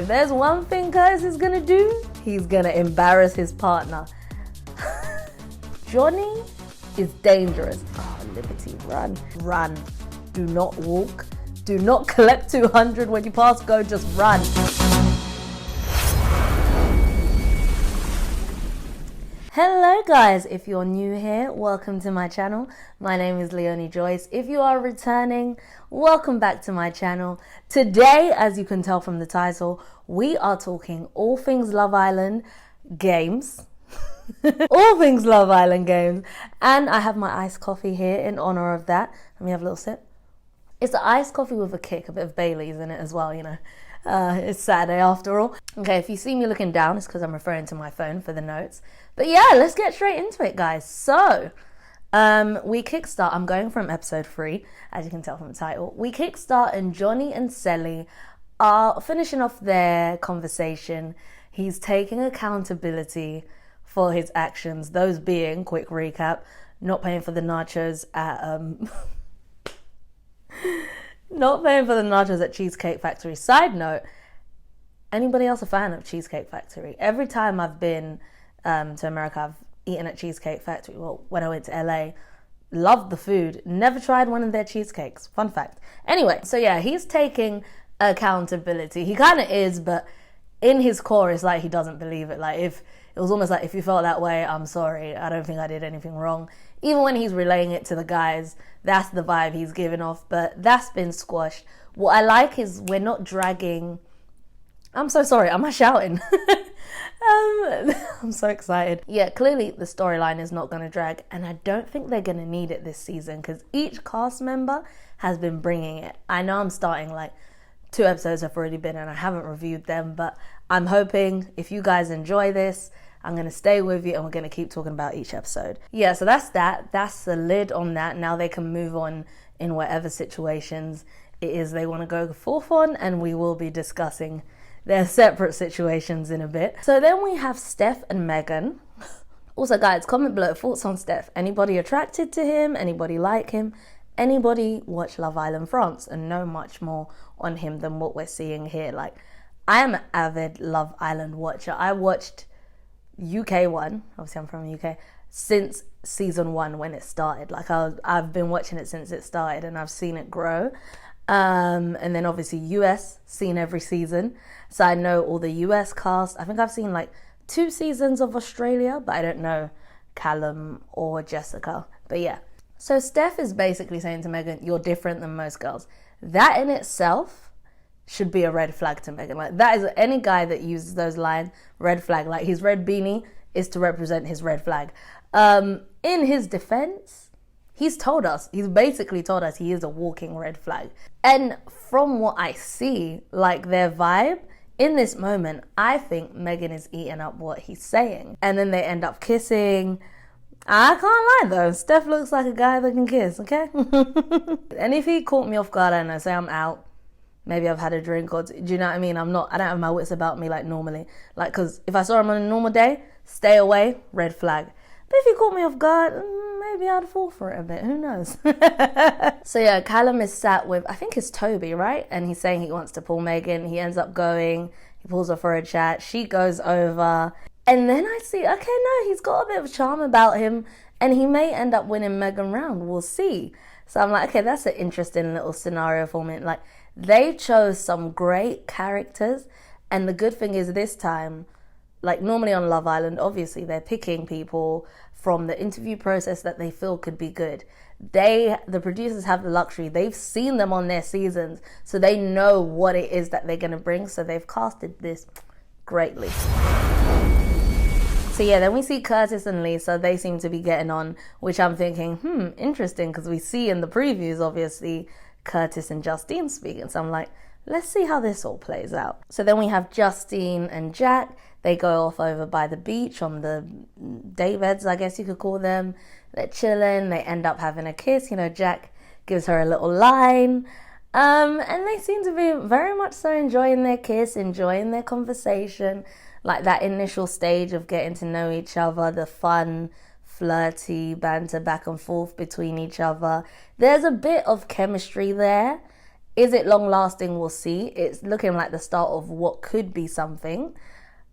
If there's one thing Curtis is gonna do, he's gonna embarrass his partner. Johnny is dangerous. Oh, Liberty, run. Run. Do not walk. Do not collect 200 when you pass go, just run. Hello guys, if you're new here, welcome to my channel. My name is Leoni Joyce. If you are returning, welcome back to my channel. Today, as you can tell from the title, we are talking all things Love Island games. All things Love Island games. And I have my iced coffee here in honor of that. Let me have a little sip. It's the iced coffee with a kick, a bit of Bailey's in it as well, you know. It's Saturday after all. Okay, if you see me looking down, it's because I'm referring to my phone for the notes. But yeah, let's get straight into it, guys. So, we kickstart. I'm going from episode 3, as you can tell from the title. We kickstart and Johnny and Sally are finishing off their conversation. He's taking accountability for his actions. Those being, quick recap, not paying for the nachos at not paying for the nachos at Cheesecake Factory. Side note, anybody else a fan of Cheesecake Factory? Every time I've been to America, I've eaten at Cheesecake Factory. Well, when I went to LA, loved the food. Never tried one of their cheesecakes. Fun fact. Anyway, so yeah, he's taking accountability. He kind of is, but in his core, it's like he doesn't believe it. Like, if it was almost like, if you felt that way, I'm sorry. I don't think I did anything wrong. Even when he's relaying it to the guys, that's the vibe he's giving off, but that's been squashed. What I like is we're not dragging... I'm so sorry, am I shouting? I'm so excited. Yeah, clearly the storyline is not going to drag, and I don't think they're going to need it this season because each cast member has been bringing it. I know I'm starting, like, 2 episodes have already been and I haven't reviewed them, but I'm hoping if you guys enjoy this, I'm going to stay with you and we're going to keep talking about each episode. Yeah, so that's that. That's the lid on that. Now they can move on in whatever situations it is they want to go forth on, and we will be discussing their separate situations in a bit. So then we have Steph and Megan. Also, guys, comment below thoughts on Steph. Anybody attracted to him? Anybody like him? Anybody watch Love Island France and know much more on him than what we're seeing here? Like, I am an avid Love Island watcher. I watched UK one, obviously I'm from the UK, since season 1 when it started. Like, I've been watching it since it started and I've seen it grow. And then obviously US, seen every season. So I know all the US cast. I think I've seen like 2 seasons of Australia, but I don't know Callum or Jessica. But yeah. So Steph is basically saying to Megan, you're different than most girls. That in itself should be a red flag to Megan. Like, that is, any guy that uses those lines, red flag. Like, his red beanie is to represent his red flag. In his defense, he's basically told us he is a walking red flag. And from what I see, like, their vibe in this moment, I think Megan is eating up what he's saying. And then they end up kissing. I can't lie though, Steph looks like a guy that can kiss, okay? And if he caught me off guard, I don't know, say I'm out, maybe I've had a drink, or do you know what I mean? I don't have my wits about me like normally. Like, because if I saw him on a normal day, stay away, red flag. But if he caught me off guard, maybe I'd fall for it a bit, who knows? So yeah, Callum is sat with, I think it's Toby, right? And he's saying he wants to pull Megan. He ends up going, he pulls her for a chat, she goes over. And then I see, okay, no, he's got a bit of charm about him and he may end up winning Megan round. We'll see. So I'm like, okay, that's an interesting little scenario for me. Like, they chose some great characters. And the good thing is this time, like normally on Love Island, obviously they're picking people from the interview process that they feel could be good. The producers have the luxury. They've seen them on their seasons. So they know what it is that they're going to bring. So they've casted this greatly. So yeah, then we see Curtis and Lisa. They seem to be getting on, which I'm thinking, interesting, because we see in the previews, obviously, Curtis and Justine speaking. So I'm like, let's see how this all plays out. So then we have Justine and Jack. They go off over by the beach on the daybeds, I guess you could call them. They're chilling. They end up having a kiss. You know, Jack gives her a little line. And they seem to be very much so enjoying their kiss, enjoying their conversation. Like that initial stage of getting to know each other, the fun, flirty banter back and forth between each other. There's a bit of chemistry there. Is it long lasting? We'll see. It's looking like the start of what could be something,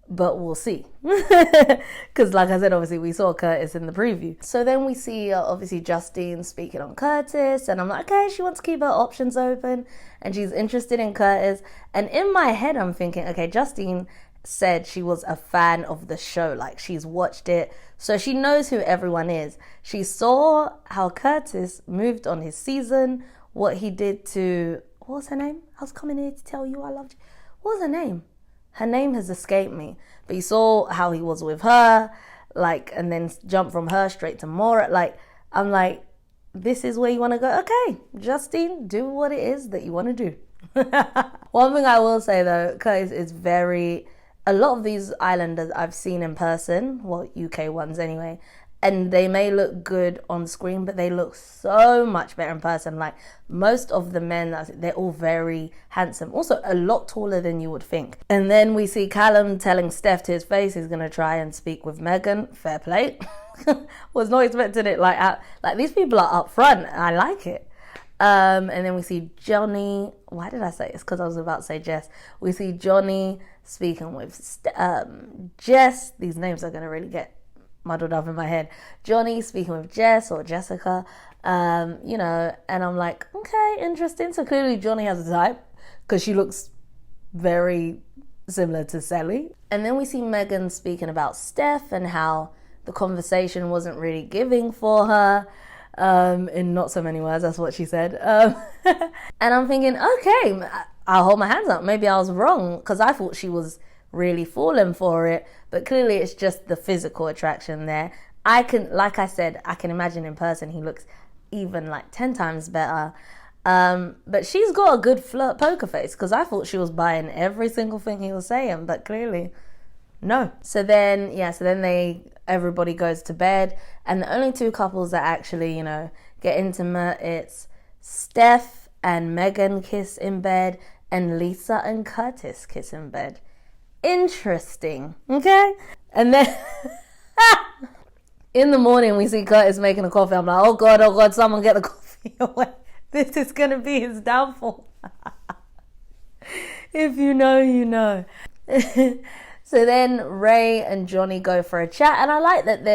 but we'll see. Because like I said, obviously we saw Curtis in the preview. So then we see obviously Justine speaking on Curtis, and I'm like, okay, she wants to keep her options open and she's interested in Curtis. And in my head I'm thinking, okay, Justine said she was a fan of the show, like she's watched it, so she knows who everyone is. She saw how Curtis moved on his season, what he did to, what was her name? I was coming here to tell you I loved you. What was her name? Her name has escaped me. But you saw how he was with her, like, and then jumped from her straight to Maura. Like, I'm like, this is where you want to go. Okay, Justine, do what it is that you want to do. One thing I will say though, Curtis is a lot of these islanders I've seen in person, well, UK ones anyway, and they may look good on screen, but they look so much better in person. Like, most of the men, they're all very handsome. Also, a lot taller than you would think. And then we see Callum telling Steph to his face he's going to try and speak with Megan. Fair play. Was not expecting it like these people are up front. I like it. And then we see Johnny. Why did I say it? It's because I was about to say Jess. We see Johnny speaking with Jess. These names are going to really get muddled up in my head. Johnny speaking with Jess or Jessica, and I'm like, okay, interesting. So clearly Johnny has a type because she looks very similar to Sally. And then we see Megan speaking about Steph and how the conversation wasn't really giving for her, in not so many words, that's what she said. And I'm thinking, okay, I'll hold my hands up. Maybe I was wrong because I thought she was really falling for it, but clearly it's just the physical attraction there. Like I said, I can imagine in person he looks even like 10 times better. But she's got a good flirt poker face because I thought she was buying every single thing he was saying, but clearly no. So then everybody goes to bed, and the only two couples that actually, get intimate, it's Steph and Megan kiss in bed, and Lisa and Curtis kiss in bed. Interesting, okay? And then in the morning we see Curtis making a coffee. I'm like, oh god, someone get the coffee away. This is gonna be his downfall. If you know, you know. So then Ray and Johnny go for a chat, and I like that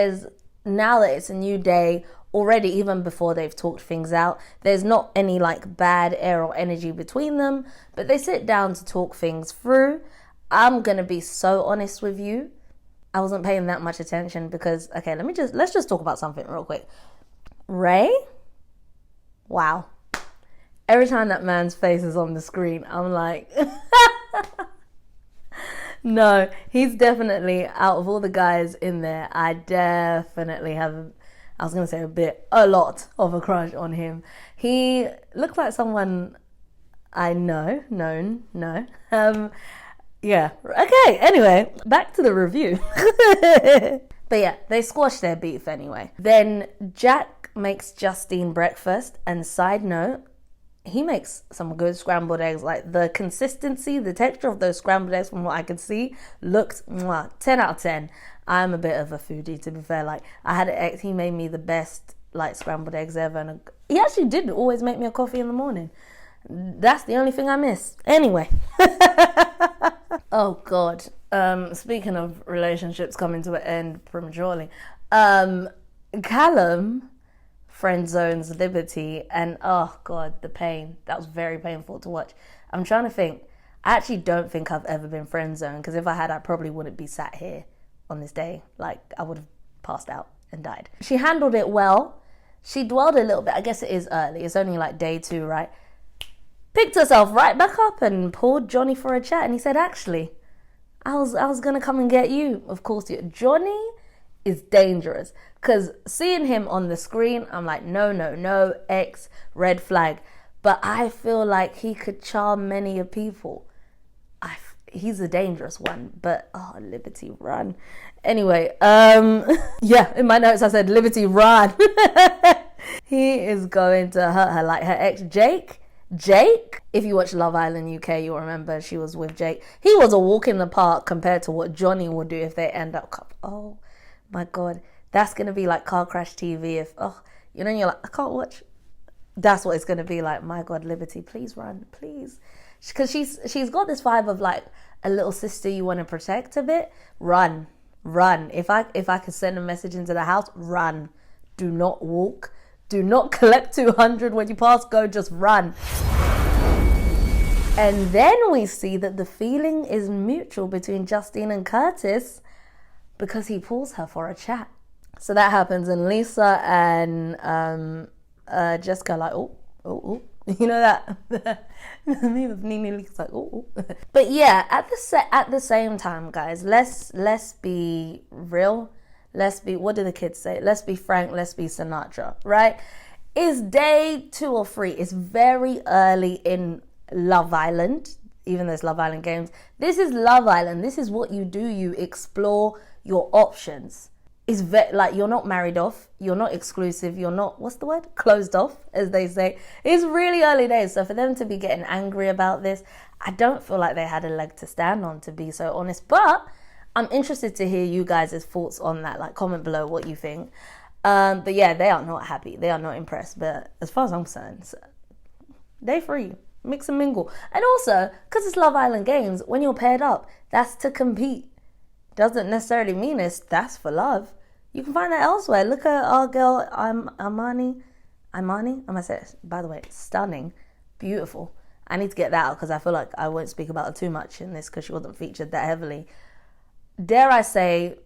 now that it's a new day already, even before they've talked things out, there's not any like bad air or energy between them, but they sit down to talk things through. I'm gonna be so honest with you, I wasn't paying that much attention because, okay, let's just talk about something real quick. Ray, wow, every time that man's face is on the screen, I'm like no, he's definitely, out of all the guys in there, I definitely have, I was going to say a lot of a crush on him. He looks like someone I know. Yeah, okay, anyway, back to the review. But yeah, they squashed their beef anyway. Then Jack makes Justine breakfast, and side note, he makes some good scrambled eggs. Like, the consistency, the texture of those scrambled eggs, from what I could see, looked 10 out of 10. I'm a bit of a foodie, to be fair. Like, I had an ex, he made me the best like scrambled eggs ever, and he actually did always make me a coffee in the morning. That's the only thing I miss. Anyway. Oh god. Speaking of relationships coming to an end prematurely, Callum friend zones Liberty, and oh god, the pain. That was very painful to watch. I'm trying to think. I actually don't think I've ever been friend zoned, because if I had, I probably wouldn't be sat here on this day. Like, I would have passed out and died. She handled it well. She dwelled a little bit. I guess it is early. It's only like day 2, right? Picked herself right back up and pulled Johnny for a chat, and he said, actually, I was gonna come and get you. Of course, Johnny is dangerous, because seeing him on the screen, I'm like, no, X, red flag. But I feel like he could charm many a people. He's a dangerous one, but Liberty, run. Anyway, yeah, in my notes I said, Liberty, run. He is going to hurt her, like her ex Jake, if you watch Love Island UK, you'll remember she was with Jake. He was a walk in the park compared to what Johnny would do if they end up. Oh my god, that's gonna be like car crash TV. If you're like, I can't watch That's what it's going to be like. My God, Liberty, please run, please. Because she's got this vibe of like a little sister you want to protect a bit. Run. If I could send a message into the house, run. Do not walk. Do not collect 200 when you pass go, just run. And then we see that the feeling is mutual between Justine and Curtis because he pulls her for a chat. So that happens, and Lisa and Jessica are like, oh. You know that the meme of Nene Leak's like, oh. But yeah, at the same time, guys, let's be real. Let's be, what do the kids say? Let's be frank. Let's be Sinatra, right? It's day 2 or 3. It's very early in Love Island, even though it's Love Island Games. This is Love Island. This is what you do. You explore your options. It's like you're not married off, you're not exclusive, you're not, what's the word? Closed off, as they say. It's really early days, so for them to be getting angry about this, I don't feel like they had a leg to stand on, to be so honest. But I'm interested to hear you guys' thoughts on that. Like, comment below what you think. But yeah, they are not happy, they are not impressed. But as far as I'm concerned, day 3. Mix and mingle. And also, because it's Love Island Games, when you're paired up, that's to compete. Doesn't necessarily mean that's for love. You can find that elsewhere. Look at our girl, Imani. I'm gonna say it. By the way, stunning, beautiful. I need to get that out because I feel like I won't speak about her too much in this because she wasn't featured that heavily. Dare I say,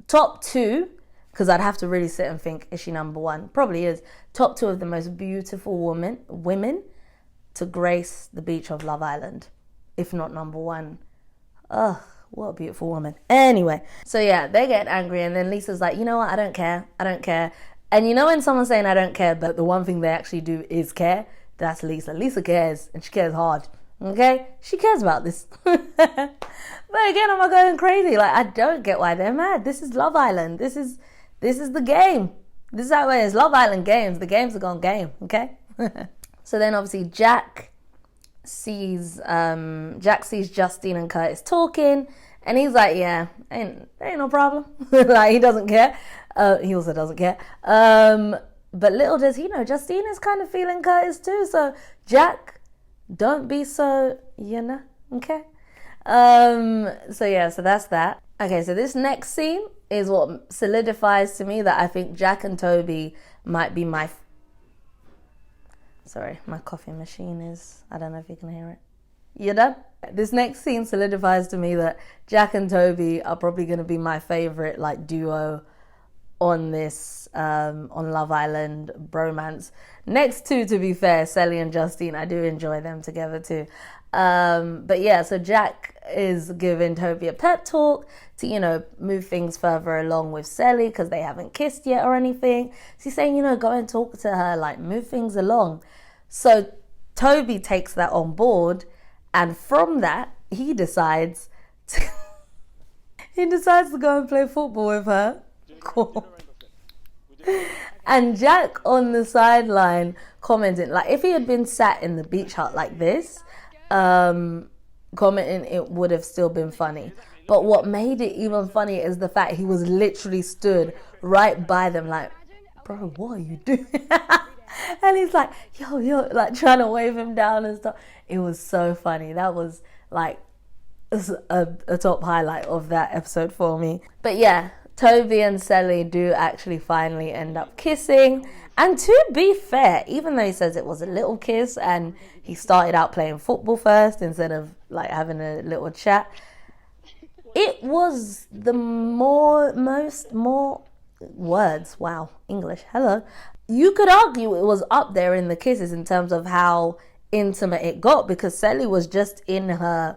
top 2, because I'd have to really sit and think, is she number 1? Probably is. Top 2 of the most beautiful women to grace the beach of Love Island, if not number 1. Ugh, what a beautiful woman. Anyway, so yeah, they get angry, and then Lisa's like, you know what, I don't care. And you know when someone's saying I don't care, but the one thing they actually do is care? That's Lisa. Lisa cares, and she cares hard. Okay? She cares about this. But again, am I going crazy? Like, I don't get why they're mad. This is Love Island. This is the game. This is how it is. Love Island Games. The games are gone game. Okay? So then obviously Jack sees Justine and Curtis talking, and he's like, yeah, ain't no problem. Like, he doesn't care. He also doesn't care. But little does he know, Justine is kind of feeling Curtis too. So Jack, don't be so, okay? So yeah, so that's that. Okay, so this next scene is what solidifies to me that I think Jack and Toby might be my coffee machine is, I don't know if you can hear it. You done? This next scene solidifies to me that Jack and Toby are probably going to be my favorite like duo on this, on Love Island bromance. Next to be fair, Selly and Justine, I do enjoy them together too. But yeah, so Jack is giving Toby a pep talk to, move things further along with Selly because they haven't kissed yet or anything. So he's saying, go and talk to her, like move things along. So Toby takes that on board, and from that, he decides to go and play football with her. Cool. And Jack on the sideline commenting, like if he had been sat in the beach hut like this, commenting, it would have still been funny. But what made it even funnier is the fact he was literally stood right by them like, bro, what are you doing? And he's like, yo, like trying to wave him down and stuff. It was so funny. That was like a top highlight of that episode for me. But yeah, Toby and Selly do actually finally end up kissing. And to be fair, even though he says it was a little kiss and he started out playing football first instead of like having a little chat, it was the more words. Wow, English. Hello. You could argue it was up there in the kisses in terms of how intimate it got, because Selly was just in her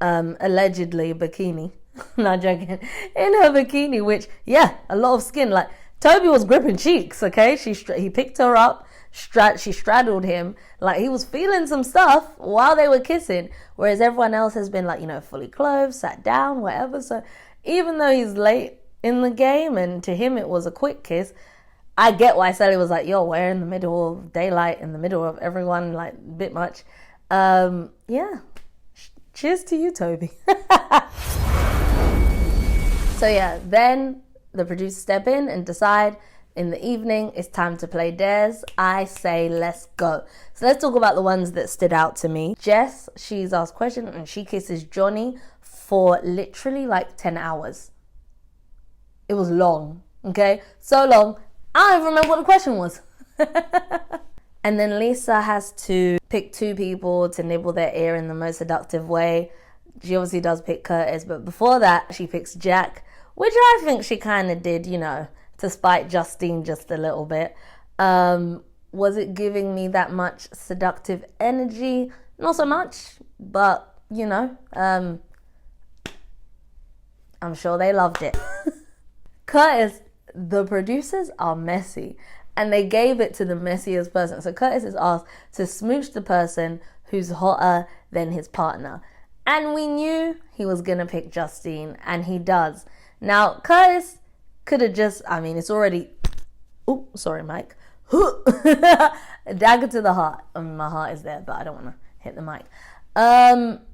allegedly bikini. Not joking. In her bikini, which, yeah, a lot of skin. Like, Toby was gripping cheeks, okay? He picked her up, she straddled him. Like, he was feeling some stuff while they were kissing, whereas everyone else has been, like, fully clothed, sat down, whatever. So even though he's late in the game and to him it was a quick kiss, I get why Selly was like, yo, we're in the middle of daylight, in the middle of everyone, like, a bit much. Yeah. Cheers to you, Toby. So yeah, then the producers step in and decide in the evening, it's time to play dares. I say let's go. So let's talk about the ones that stood out to me. Jess, she's asked questions and she kisses Johnny for literally like 10 hours. It was long, okay? So long, I don't even remember what the question was. And then Lisa has to pick 2 people to nibble their ear in the most seductive way. She obviously does pick Curtis, but before that, she picks Jack, which I think she kind of did, to spite Justine just a little bit. Was it giving me that much seductive energy? Not so much, but, I'm sure they loved it. Curtis, the producers are messy, and they gave it to the messiest person. So Curtis is asked to smooch the person who's hotter than his partner. And we knew he was going to pick Justine, and he does. Now, Curtis could have just, it's already, sorry, Mike. Dagger to the heart. My heart is there, but I don't want to hit the mic.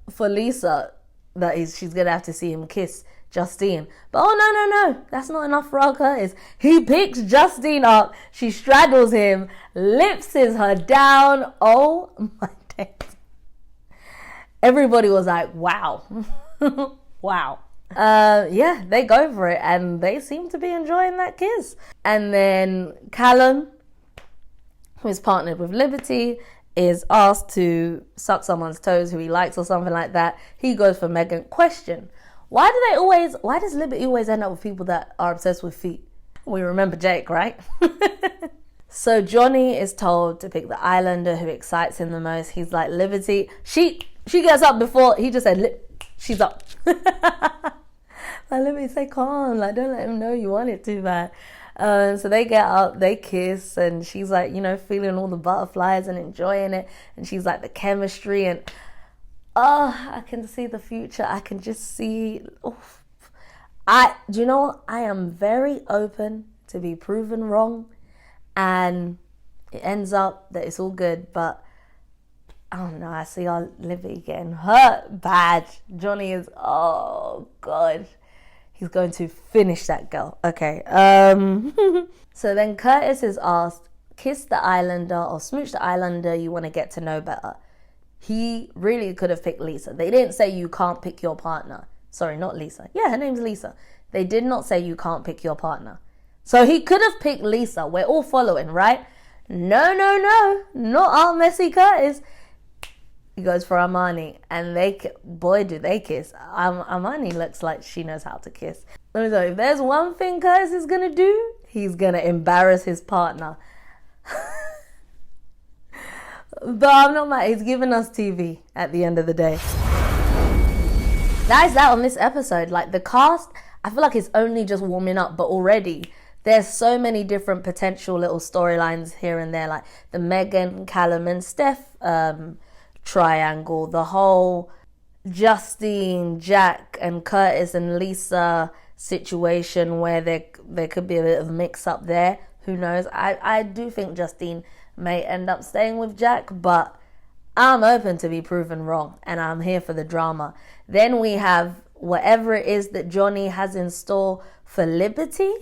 For Lisa, she's going to have to see him kiss Justine. But no, that's not enough for our Curtis. He picks Justine up, she straddles him, lipses her down. Oh my days. Everybody was like, wow. Wow. They go for it and they seem to be enjoying that kiss. And then Callum, who is partnered with Liberty, is asked to suck someone's toes who he likes or something like that. He goes for Megan. Question: why does Liberty always end up with people that are obsessed with feet? We remember Jake, right? So Johnny is told to pick the islander who excites him the most. He's like, Liberty, she gets up before, he just said, she's up. Like, Liberty, say calm, like, don't let him know you want it too bad. So they get up, they kiss, and she's like, feeling all the butterflies and enjoying it. And she's like, the chemistry, and I can see the future. I can just see. Oof. Do you know what? I am very open to be proven wrong, and it ends up that it's all good. But I don't know. I see our Liberty getting hurt bad. Johnny is. Oh God, he's going to finish that girl. Okay. So then Curtis is asked, kiss the islander or smooch the islander you want to get to know better. He really could have picked Lisa. They didn't say you can't pick your partner. Sorry, not Lisa. Yeah, her name's Lisa. They did not say you can't pick your partner. So he could have picked Lisa. We're all following, right? No. Not our messy Curtis. He goes for Armani. And boy, do they kiss. Armani looks like she knows how to kiss. Let me tell you, if there's one thing Curtis is going to do, he's going to embarrass his partner. But I'm not mad. He's giving us TV at the end of the day. That is that on this episode. Like, the cast, I feel like it's only just warming up, but already there's so many different potential little storylines here and there, like the Megan, Callum and Steph triangle, the whole Justine, Jack and Curtis and Lisa situation where there could be a bit of mix up there. Who knows? I do think Justine may end up staying with Jack, but I'm open to be proven wrong, and I'm here for the drama. Then we have whatever it is that Johnny has in store for Liberty.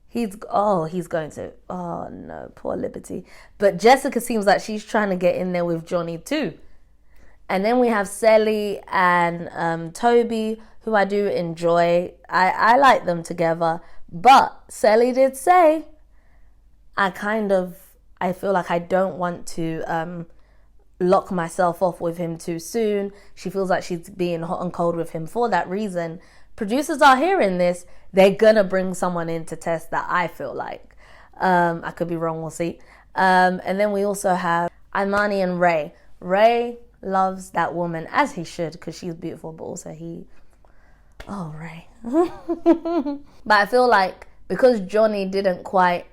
He's going to, oh no, poor Liberty. But Jessica seems like she's trying to get in there with Johnny too. And then we have Sally and Toby, who I do enjoy. I like them together, but Sally did say, I feel like I don't want to lock myself off with him too soon. She feels like she's being hot and cold with him for that reason. Producers are hearing this. They're going to bring someone in to test that, I feel like. I could be wrong, we'll see. And then we also have Imani and Ray. Ray loves that woman, as he should, because she's beautiful, but also Ray. But I feel like because Johnny didn't quite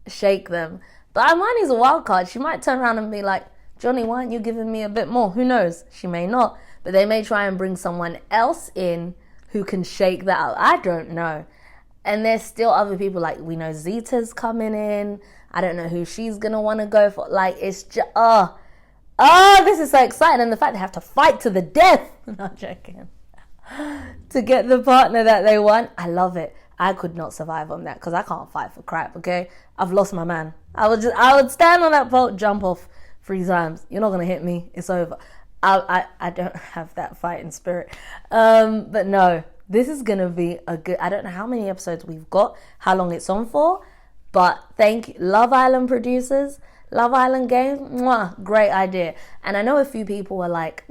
shake them, but Imani's a wild card. She might turn around and be like, Johnny, why aren't you giving me a bit more? Who knows? She may not. But they may try and bring someone else in who can shake that out. I don't know. And there's still other people, like we know Zita's coming in. I don't know who she's going to want to go for. Like, it's just, this is so exciting. And the fact they have to fight to the death. I'm not joking. To get the partner that they want. I love it. I could not survive on that because I can't fight for crap, okay? I've lost my man. I would stand on that pole, jump off 3 times. You're not going to hit me. It's over. I don't have that fighting spirit. But no, this is going to be a good... I don't know how many episodes we've got, how long it's on for, but thank you. Love Island producers, Love Island Games, mwah, great idea. And I know a few people were like,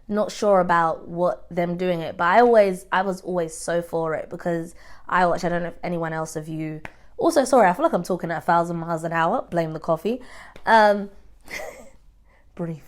not sure about what them doing it, but I was always so for it because I don't know if anyone else of you... Also, sorry, I feel like I'm talking at 1,000 miles an hour. Blame the coffee. Breathe.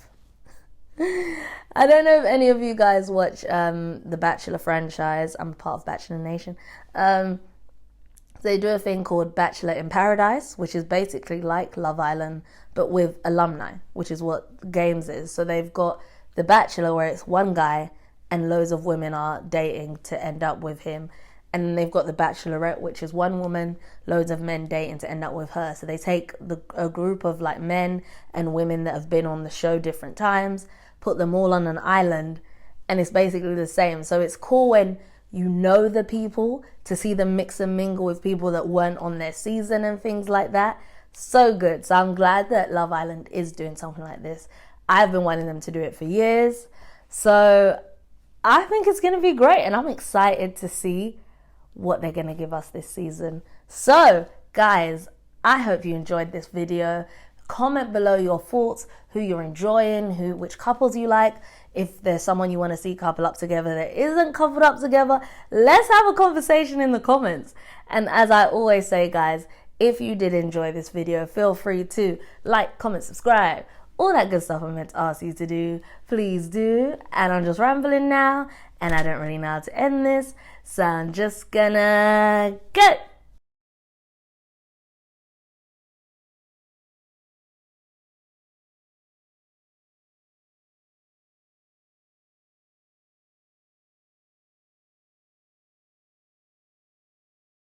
I don't know if any of you guys watch the Bachelor franchise. I'm a part of Bachelor Nation. They do a thing called Bachelor in Paradise, which is basically like Love Island, but with alumni, which is what Games is. So they've got The Bachelor, where it's one guy and loads of women are dating to end up with him. And then they've got The Bachelorette, which is one woman, loads of men dating to end up with her. So they take a group of like men and women that have been on the show different times, put them all on an island, and it's basically the same. So it's cool when you know the people, to see them mix and mingle with people that weren't on their season and things like that. So good. So I'm glad that Love Island is doing something like this. I've been wanting them to do it for years. So I think it's going to be great, and I'm excited to see what they're going to give us this season. So guys, I hope you enjoyed this video. Comment below your thoughts, who you're enjoying, which couples you like. If there's someone you want to see couple up together that isn't coupled up together, let's have a conversation in the comments. And as I always say, guys, if you did enjoy this video, feel free to like, comment, subscribe, all that good stuff I meant to ask you to do. Please do. And I'm just rambling now, and I don't really know how to end this, so I'm just gonna go.